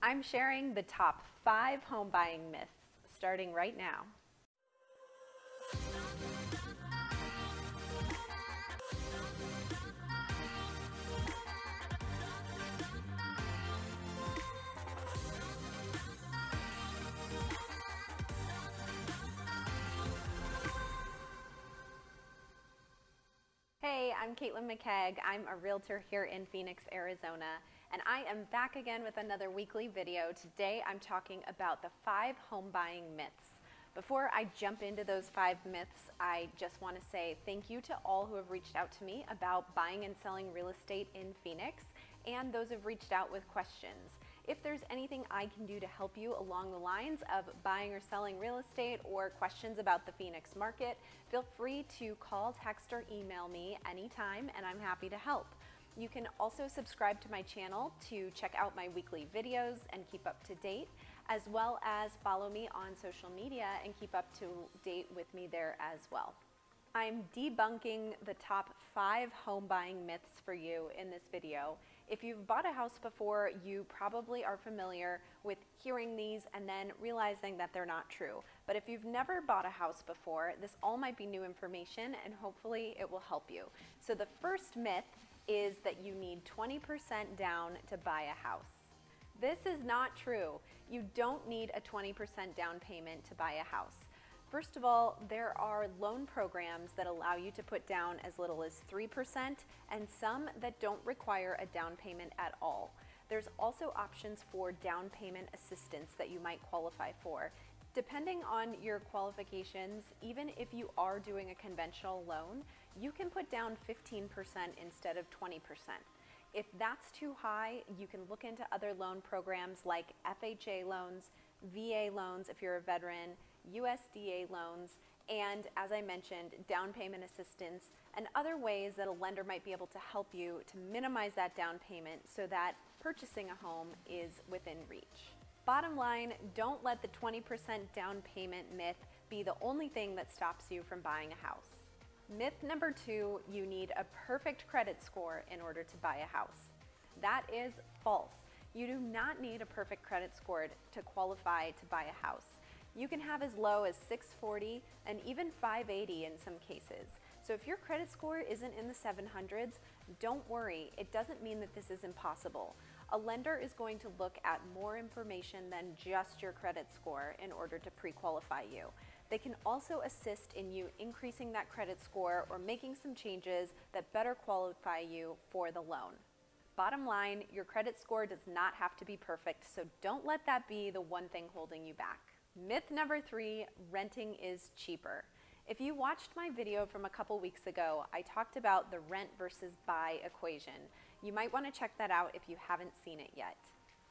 I'm sharing the top 5 home buying myths, starting right now. Hey, I'm Caitlin McKegg. I'm a realtor here in Phoenix, Arizona, and I am back again with another weekly video. Today I'm talking about the 5 home buying myths. Before I jump into those 5 myths, I just want to say thank you to all who have reached out to me about buying and selling real estate in Phoenix, and those who have reached out with questions. If there's anything I can do to help you along the lines of buying or selling real estate or questions about the Phoenix market, feel free to call, text, or email me anytime, and I'm happy to help. You can also subscribe to my channel to check out my weekly videos and keep up to date, as well as follow me on social media and keep up to date with me there as well. I'm debunking the top 5 home buying myths for you in this video. If you've bought a house before, you probably are familiar with hearing these and then realizing that they're not true. But if you've never bought a house before, this all might be new information and hopefully it will help you. So the first myth is that you need 20% down to buy a house. This is not true. You don't need a 20% down payment to buy a house. First of all, there are loan programs that allow you to put down as little as 3% and some that don't require a down payment at all. There's also options for down payment assistance that you might qualify for. Depending on your qualifications, even if you are doing a conventional loan, you can put down 15% instead of 20%. If that's too high, you can look into other loan programs like FHA loans, VA loans if you're a veteran, USDA loans, and as I mentioned, down payment assistance and other ways that a lender might be able to help you to minimize that down payment so that purchasing a home is within reach. Bottom line, don't let the 20% down payment myth be the only thing that stops you from buying a house. Myth number 2, you need a perfect credit score in order to buy a house. That is false. You do not need a perfect credit score to qualify to buy a house. You can have as low as 640 and even 580 in some cases. So if your credit score isn't in the 700s, don't worry. It doesn't mean that this is impossible. A lender is going to look at more information than just your credit score in order to pre-qualify you. They can also assist in you increasing that credit score or making some changes that better qualify you for the loan. Bottom line, your credit score does not have to be perfect, so don't let that be the one thing holding you back. Myth number 3, renting is cheaper. If you watched my video from a couple weeks ago, I talked about the rent versus buy equation. You might want to check that out if you haven't seen it yet.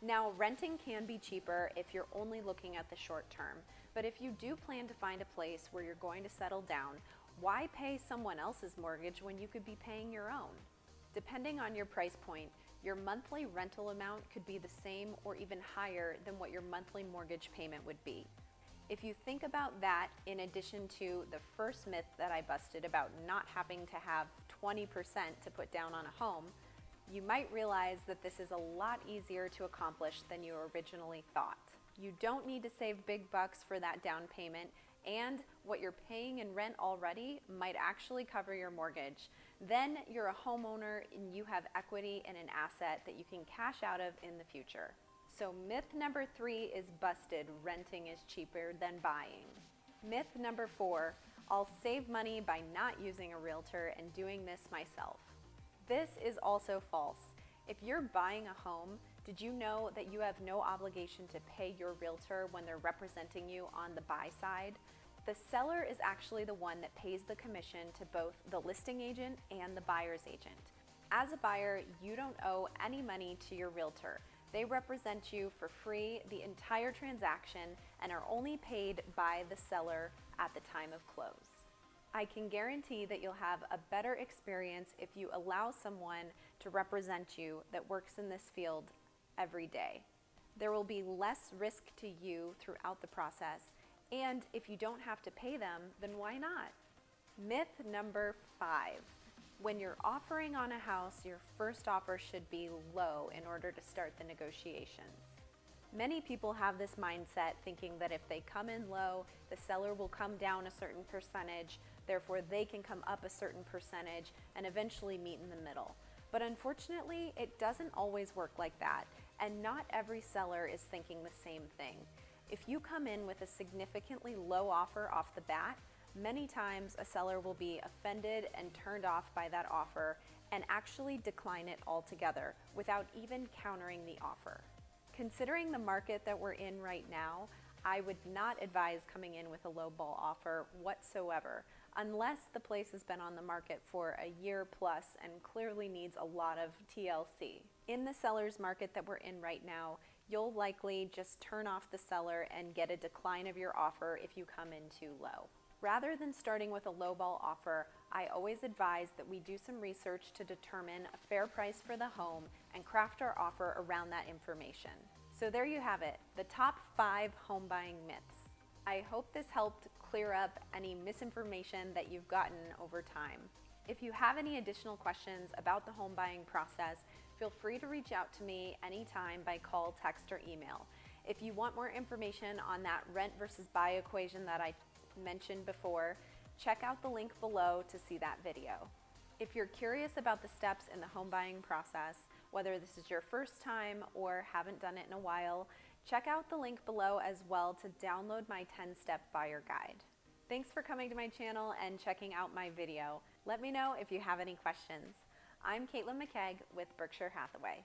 Now, renting can be cheaper if you're only looking at the short term, but if you do plan to find a place where you're going to settle down, why pay someone else's mortgage when you could be paying your own? Depending on your price point, your monthly rental amount could be the same or even higher than what your monthly mortgage payment would be. If you think about that, in addition to the first myth that I busted about not having to have 20% to put down on a home, you might realize that this is a lot easier to accomplish than you originally thought. You don't need to save big bucks for that down payment, and what you're paying in rent already might actually cover your mortgage. Then you're a homeowner and you have equity in an asset that you can cash out of in the future. So myth number 3 is busted. Renting is cheaper than buying. Myth number 4, I'll save money by not using a realtor and doing this myself. This is also false. If you're buying a home, did you know that you have no obligation to pay your realtor when they're representing you on the buy side? The seller is actually the one that pays the commission to both the listing agent and the buyer's agent. As a buyer, you don't owe any money to your realtor. They represent you for free the entire transaction and are only paid by the seller at the time of close. I can guarantee that you'll have a better experience if you allow someone to represent you that works in this field every day. There will be less risk to you throughout the process, and if you don't have to pay them, then why not? Myth number 5. When you're offering on a house, your first offer should be low in order to start the negotiations. Many people have this mindset thinking that if they come in low, the seller will come down a certain percentage, therefore they can come up a certain percentage and eventually meet in the middle. But unfortunately, it doesn't always work like that, and not every seller is thinking the same thing. If you come in with a significantly low offer off the bat, many times a seller will be offended and turned off by that offer and actually decline it altogether without even countering the offer. Considering the market that we're in right now, I would not advise coming in with a lowball offer whatsoever, unless the place has been on the market for a year plus and clearly needs a lot of TLC. In the seller's market that we're in right now, you'll likely just turn off the seller and get a decline of your offer if you come in too low. Rather than starting with a lowball offer, I always advise that we do some research to determine a fair price for the home and craft our offer around that information. So there you have it, the top 5 home buying myths. I hope this helped clear up any misinformation that you've gotten over time. If you have any additional questions about the home buying process, feel free to reach out to me anytime by call, text, or email. If you want more information on that rent versus buy equation that I mentioned before, check out the link below to see that video. If you're curious about the steps in the home buying process, whether this is your first time or haven't done it in a while, check out the link below as well to download my 10-step buyer guide. Thanks for coming to my channel and checking out my video. Let me know if you have any questions. I'm Caitlin McKegg with Berkshire Hathaway.